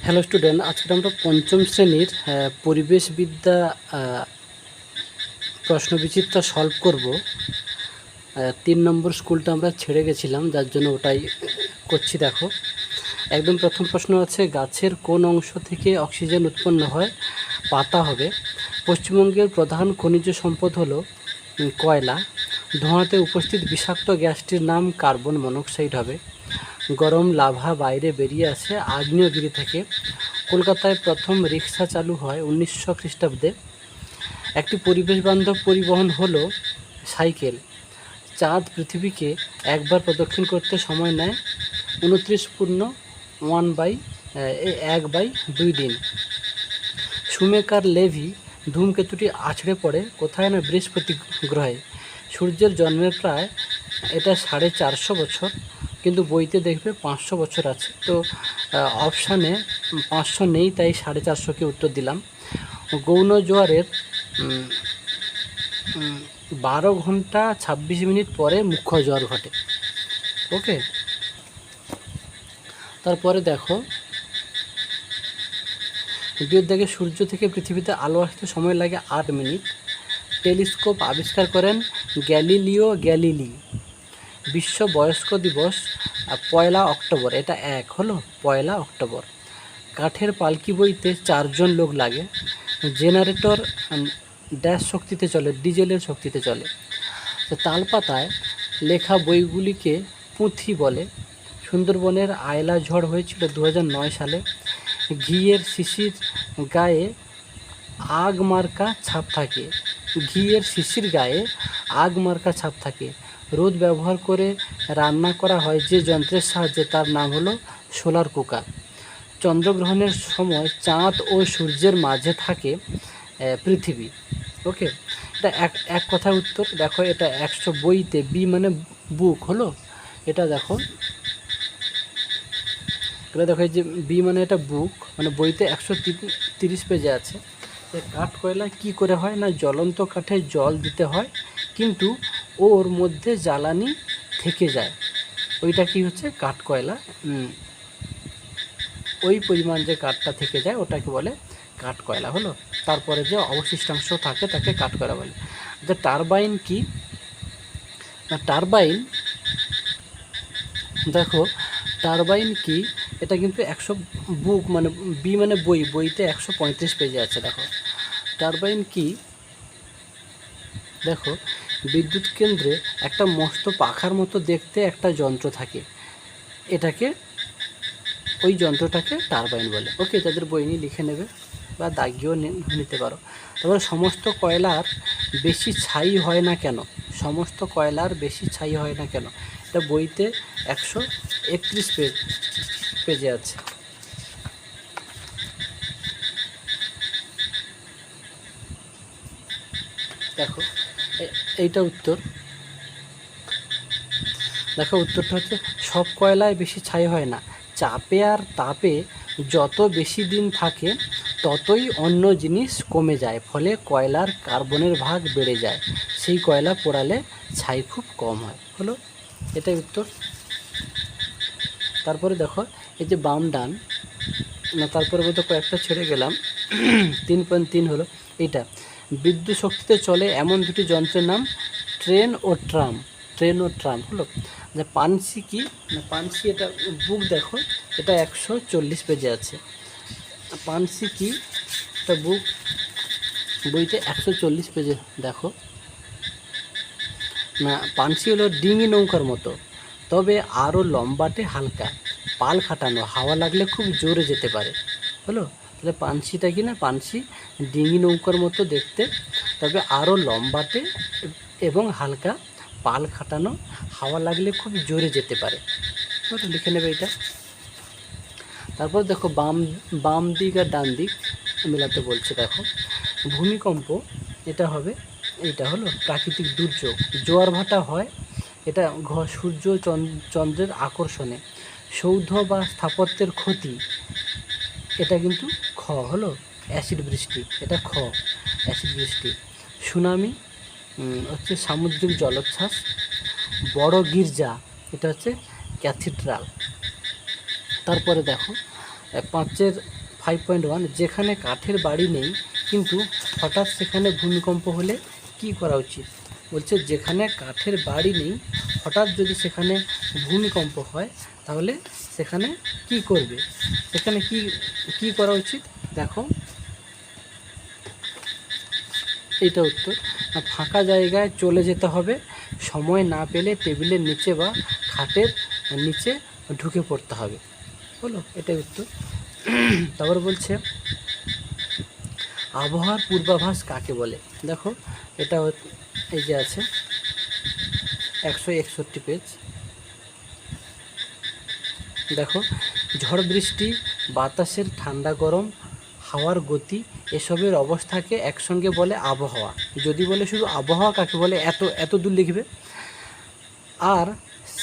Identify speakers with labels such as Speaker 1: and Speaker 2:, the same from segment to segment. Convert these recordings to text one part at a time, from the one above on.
Speaker 1: Hello student, আজকে আমরা পঞ্চম শ্রেণীর পরিবেশবিদ্যা প্রশ্নবিচিত্রা সলভ করব। 3 নম্বর স্কুলটা আমরা ছেড়ে গেছিলাম, যার জন্য ওটাই করছি। দেখো, একদম প্রথম প্রশ্ন আছে, গাছের কোন অংশ থেকে অক্সিজেন উৎপন্ন হয়? পাতা হবে। পশ্চিমবঙ্গের প্রধান খনিজ সম্পদ হলো কয়লা। ধোঁয়াতে উপস্থিত বিষাক্ত গ্যাসটির নাম কার্বন মনোক্সাইড হবে। গরম লাভা বাইরে বেরিয়ে আসে আগ্নেয়গিরি থেকে। কলকাতায় প্রথম রিক্সা চালু হয় 1900 খ্রিস্টাব্দে। একটি পরিবেশবান্ধব পরিবহন হলো সাইকেল। চাঁদ পৃথিবীকে একবার প্রদক্ষিণ করতে সময় নেয় 29.1/2 দিন। শুমেকার লেভি ধূমকেতুটি আছড়ে পড়ে কোথায়? না বৃহস্পতি গ্রহে। সূর্যের জন্মের প্রায় এটা 450 বছর, কিন্তু বইতে দেখবে 500 বছর আছে। তো অপশানে 500 নেই, তাই 450কে উত্তর দিলাম। গৌণ জোয়ারের 12 ঘন্টা 26 মিনিট পরে মুখ্য জোয়ার ঘটে। ওকে, তারপরে দেখো, দেখে সূর্য থেকে পৃথিবীতে আলো আসতে সময় লাগে 8 মিনিট। টেলিস্কোপ আবিষ্কার করেন গ্যালিলিও গ্যালিলি। বিশ্ব বয়স্ক দিবস 1 অক্টোবর, এটা হলো 1 অক্টোবর। কাঠের পালকি বইতে 4 জন লোক লাগে। জেনারেটর ড্যাশ শক্তিতে চলে? ডিজেলের শক্তিতে চলে। তো তালপাতায় লেখা বইগুলিকে পুঁথি বলে। সুন্দরবনের আয়লা ঝড় হয়েছিল 2009 সালে। ঘিয়ের শিশির গায়ে আগ মার্কা ছাপ থাকে। ঘিয়ের শিশির গায়ে আগ মার্কা ছাপ থাকে। রোদ ব্যবহার করে রান্না করা হয় যে যন্ত্রের সাহায্যে, তার নাম হলো সোলার কুকার। চন্দ্রগ্রহণের সময় চাঁদ ও সূর্যের মাঝে থাকে পৃথিবী। ওকে, এটা এক কথায় উত্তর। দেখো, এটা 100 বইতে বি মানে বুক হলো। এটা দেখো, এই যে বি মানে এটা বুক, মানে বইতে 130 পেজে আছে। কাঠ কয়লা কি করে হয়? না জ্বলন্ত কাঠে জল দিতে হয়, কিন্তু ওর মধ্যে জ্বালানি থেকে যায়। ওইটা কি হচ্ছে? কাঠ কয়লা। ওই পরিমাণ যে কাঠটা থেকে যায় ওটাকে বলে কাঠ কয়লা হলো। তারপরে যে অবশিষ্টাংশ থাকে তাকে কাঠ কয়লা বলে। যে টারবাইন কি? টারবাইন, দেখো টারবাইন কি, এটা কিন্তু 100 বুক মানে বি মানে বইতে 135 পেজে আছে। দেখো টারবাইন কি, দেখো বিদ্যুৎ কেন্দ্রে একটা মস্ত পাখার মতো দেখতে একটা যন্ত্র থাকে, এটাকে ওই যন্ত্রটাকে টারবাইন বলে। ওকে, তাদের বই নিয়ে লিখে নেবে বা দাগিয়েও নিতে পারো। তারপরে সমস্ত কয়লার বেশি ছাই হয় না কেন? সমস্ত কয়লার বেশি ছাই হয় না কেন? এটা বইতে 131 পেজে আছে। দেখো এইটা উত্তর। দেখো উত্তরটা হচ্ছে, সব কয়লায় বেশি ছাই হয় না। চাপে আর তাপে যত বেশি দিন থাকে ততই অন্য জিনিস কমে যায়, ফলে কয়লার কার্বনের ভাগ বেড়ে যায়। সেই কয়লা পোড়ালে ছাই খুব কম হয় হলো, এটাই উত্তর। তারপরে দেখো, এই যে বাম ডান, না তারপরে বলতে কয়েকটা ছেড়ে গেলাম। 3.3 হলো এইটা, বিদ্যুৎ শক্তিতে চলে এমন দুটি যন্ত্রের নাম ট্রেন ও ট্রাম। ট্রেন ও ট্রাম হলো। যে পানসি কি, না পানসি, এটা বুক দেখো, এটা 140 পেজে আছে। পানসি কি, এটা বুক বইতে 140 পেজে। দেখো না, পানসি হলো ডিঙি নৌকার মতো, তবে আরও লম্বাটে, হালকা, পাল খাটানো, হাওয়া লাগলে খুব জোরে যেতে পারে হলো। তাহলে পানসিটা কি, না পানসি ডিঙি নৌকার মতো দেখতে, তবে আরও লম্বাটে এবং হালকা, পাল খাটানো, হাওয়া লাগলে খুব জোরে যেতে পারে। লিখে নেবে এটা। তারপর দেখো বাম দিক আর ডান দিক মেলাতে বলছে। দেখো ভূমিকম্প, এটা হবে, এইটা হলো প্রাকৃতিক দুর্যোগ। জোয়ার ভাটা হয়, এটা সূর্য চন্দ্রের আকর্ষণে। সৌধ বা স্থাপত্যের ক্ষতি, এটা কিন্তু খ হলো অ্যাসিড বৃষ্টি, এটা খ অ্যাসিড বৃষ্টি। সুনামি হচ্ছে সামুদ্রিক জলোচ্ছ্বাস। বড় গির্জা, এটা হচ্ছে ক্যাথিড্রাল। তারপরে দেখো 5-এর 5.1 যেখানে কাঠের বাড়ি নেই কিন্তু হঠাৎ সেখানে ভূমিকম্প হলে কি করা উচিত? বলছে যেখানে কাঠের বাড়ি নেই হঠাৎ যদি সেখানে ভূমিকম্প হয় তাহলে সেখানে কি করবে? সেখানে কি করা উচিত? দেখো এইটা উত্তর, ফাঁকা জায়গায় চলে যেতে হবে, সময় না পেলে টেবিলের নিচে বা খাটের নিচে ঢুকে পড়তে হবে। হলো, এটাই উত্তর। তারপর বলছে আবহাওয়ার পূর্বাভাস কাকে বলে? দেখো এটা এই যে আছে 161 পেজ। দেখো ঝড় বৃষ্টি, বাতাসের ঠান্ডা গরম, হাওয়ার গতি এসবের অবস্থাকে একসঙ্গে বলে আবহাওয়া। যদি বলে শুধু আবহাওয়া কাকে বলে এত দূর লিখবে। আর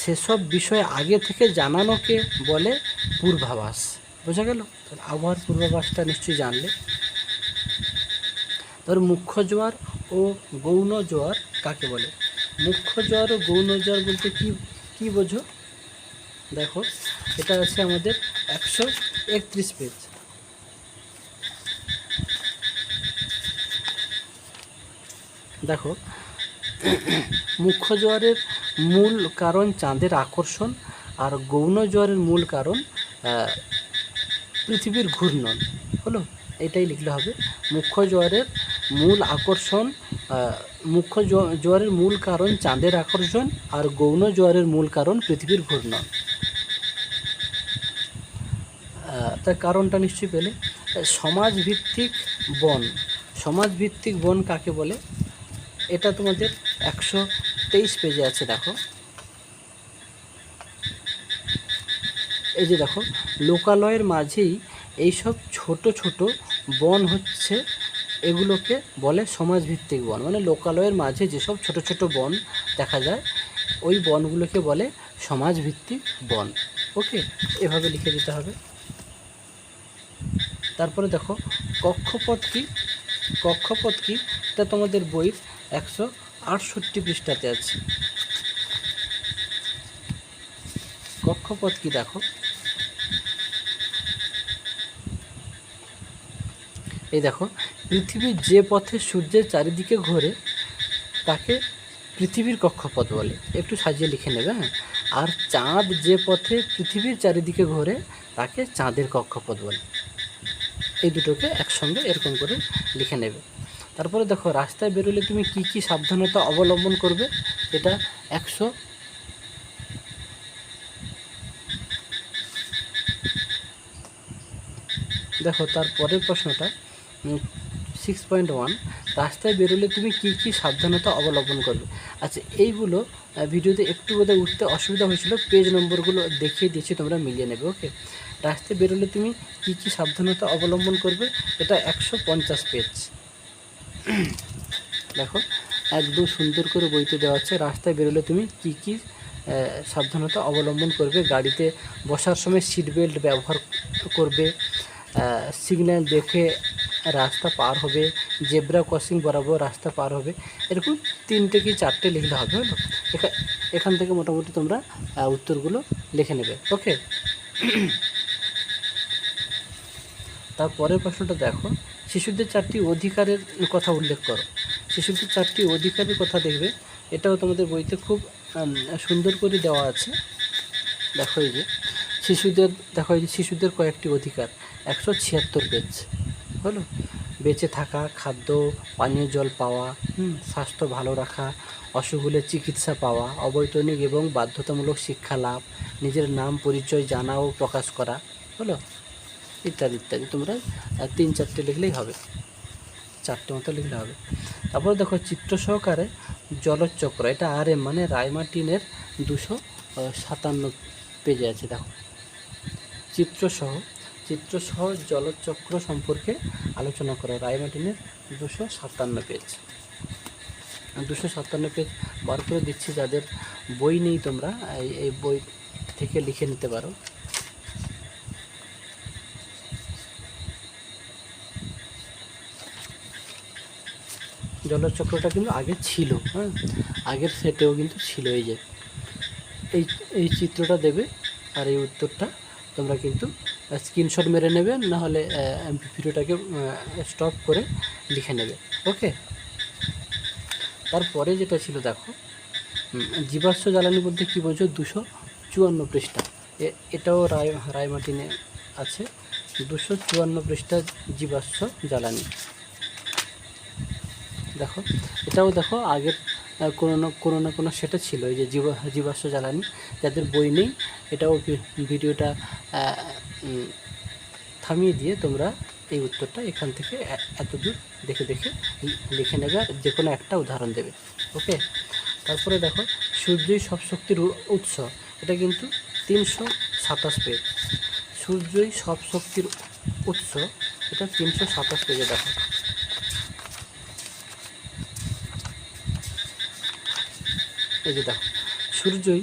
Speaker 1: সেসব বিষয় আগে থেকে জানানোকে বলে পূর্বাভাস। বোঝা গেল? আবহাওয়ার পূর্বাভাসটা নিশ্চয়ই জানলে। তারপর মুখ্য জোয়ার ও গৌণ জোয়ার কাকে বলে? মুখ্য জোয়ার ও গৌণ জোয়ার বলতে কি বোঝো? দেখো এটা আছে আমাদের 131 পেজ। দেখো মুখ্য জোয়ারের মূল কারণ চাঁদের আকর্ষণ, আর গৌণ জোয়ারের মূল কারণ পৃথিবীর ঘূর্ণন। হলো, এটাই লিখলে হবে। মুখ্য জোয়ারের মূল আকর্ষণ, মুখ্য জোয়ারের মূল কারণ চাঁদের আকর্ষণ, আর গৌণ জোয়ারের মূল কারণ পৃথিবীর ঘূর্ণন। তার কারণটা নিশ্চয়ই পেলে। সমাজভিত্তিক বন, সমাজভিত্তিক বন কাকে বলে? এটা তোমাদের 123 পেজে আছে। দেখো এই যে দেখো লোকালয়ের মাঝেই এইসব ছোট ছোট বন হচ্ছে, এগুলোকে বলে সমাজভিত্তিক বন। মানে লোকালয়ের মাঝে যেসব ছোট ছোট বন দেখা যায় ওই বনগুলোকে বলে সমাজভিত্তিক বন। ওকে, এভাবে লিখে দিতে হবে। তারপরে দেখো কক্ষপথ কি? কক্ষপথ কি এটা তোমাদের বইয়ের 168 পৃষ্ঠাতে আছে। কক্ষপথ কি দেখো, এই দেখো পৃথিবী যে পথে সূর্যের চারিদিকে ঘোরে তাকে পৃথিবীর কক্ষপথ বলে। একটু সাজিয়ে লিখে নেবে, হ্যাঁ। আর চাঁদ যে পথে পৃথিবীর চারিদিকে ঘোরে তাকে চাঁদের কক্ষপথ বলে। এই দুটোকে একসঙ্গে এরকম করে লিখে নেবে। তারপরে দেখো রাস্তায় বেরোলে তুমি কি সাবধানতা অবলম্বন করবে? এটা 100। দেখো তারপরের প্রশ্নটা 6.1, রাস্তায় বেরোলে তুমি কি সাবধানতা অবলম্বন করবে? আচ্ছা এইগুলো ভিডিওতে একটু বোধহয় উঠতে অসুবিধা হয়েছিল, পেজ নম্বরগুলো দেখিয়ে দিয়েছি, তোমরা মিলিয়ে নেবে। ওকে, রাস্তায় বেরোলে তুমি কি সাবধানতা অবলম্বন করবে? এটা 150 পেজ। দেখো একদম সুন্দর করে বইতে দেওয়া আছে, রাস্তায় বেরোলে তুমি কি সাবধানতা অবলম্বন করবে। গাড়িতে বসার সময় সিট বেল্ট ব্যবহার করবে, সিগন্যাল দেখে রাস্তা পার হবে, জেব্রা ক্রসিং বরাবর রাস্তা পার হবে। এরকম 3টে কি 4টে লিখলে হবে। হলো, এখান থেকে মোটামুটি তোমরা উত্তরগুলো লিখে নেবে। ওকে, তারপরের প্রশ্নটা দেখো শিশুদের 4টি অধিকারের কথা উল্লেখ করো। শিশুদের 4টি অধিকারের কথা দেখবে, এটাও তোমাদের বইতে খুব সুন্দর করে দেওয়া আছে। দেখো এই যে শিশুদের কয়েকটি অধিকার, 176 পেজ। হলো, বেঁচে থাকা, খাদ্য পানীয় জল পাওয়া, স্বাস্থ্য ভালো রাখা, অসুখ হলে চিকিৎসা পাওয়া, অবৈতনিক এবং বাধ্যতামূলক শিক্ষা লাভ, নিজের নাম পরিচয় জানা ও প্রকাশ করা। হলো, ইত্যাদি ইত্যাদি। তোমরা 3-4টে লিখলেই হবে, 4টে মতো লিখলে হবে। তারপরে দেখো চিত্র সহকারে জলচক্র, এটা RM মানে রায়মার্টিনের 257 পেজে আছে। দেখো চিত্রসহ জলচক্র সম্পর্কে আলোচনা করো, রায়মার্টিনের 257 পেজ। 257 পেজ বার করে দিচ্ছি, যাদের বই নেই তোমরা এই বই থেকে লিখে নিতে পারো। জলচক্রটা কিন্তু আগে ছিল, হ্যাঁ, আগের সেটেও কিন্তু ছিল। এই যে এই চিত্রটা দেবে আর এই উত্তরটা তোমরা কিন্তু স্ক্রিনশট মেরে নেবে, নাহলে ভিডিওটাকে স্টপ করে লিখে নেবে। ওকে, তারপরে যেটা ছিল দেখো, জীবাশ্ম জ্বালানি বলতে কী বোঝো, 254 পৃষ্ঠা, এটাও রায়মার্টিনে আছে, 254 পৃষ্ঠা জীবাশ্ম জ্বালানি। দেখো এটাও দেখো আগের কোনো না কোনো সেটা ছিল, এই যে জীবাশ্ম জ্বালানি। যাদের বই নেই, এটাও ভিডিওটা থামিয়ে দিয়ে তোমরা এই উত্তরটা এখান থেকে এত দূর দেখে দেখে লিখে নেবে, আর যে কোনো একটা উদাহরণ দেবে। ওকে, তারপরে দেখো সূর্যই সব শক্তির উৎস, এটা কিন্তু 327 পেজ। সূর্যই সব শক্তির উৎস, এটা 327 পেজে। দেখো এই যে দেখো, সূর্যই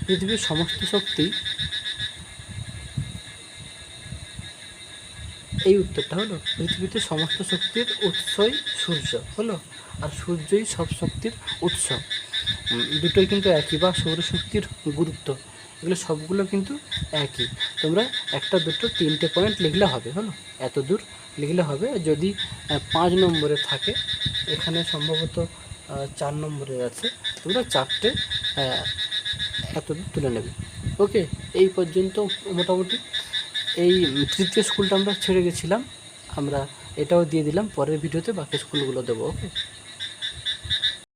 Speaker 1: পৃথিবীর সমস্ত শক্তি, এই উত্তরটা হলো পৃথিবীতে সমস্ত শক্তির উৎসই সূর্য হলো, আর সূর্যই সব শক্তির উৎস। দুটোই কিন্তু একই, বা সৌরশক্তির গুরুত্ব, এগুলো সবগুলো কিন্তু একই। তোমরা একটা দুটো তিনটে পয়েন্ট লিখলে হবে, হলো এত দূর লিখলে হবে। যদি 5 নম্বরে থাকে, এখানে সম্ভবত 4 নম্বরে আছে, তোমরা 4টে এত দূর তুলে নেবে। ওকে, এই পর্যন্ত মোটামুটি। এই তৃতীয় স্কুলটা আমরা ছেড়ে গেছিলাম, আমরা এটাও দিয়ে দিলাম, পরের ভিডিওতে বাকি স্কুলগুলো দেবো। ওকে।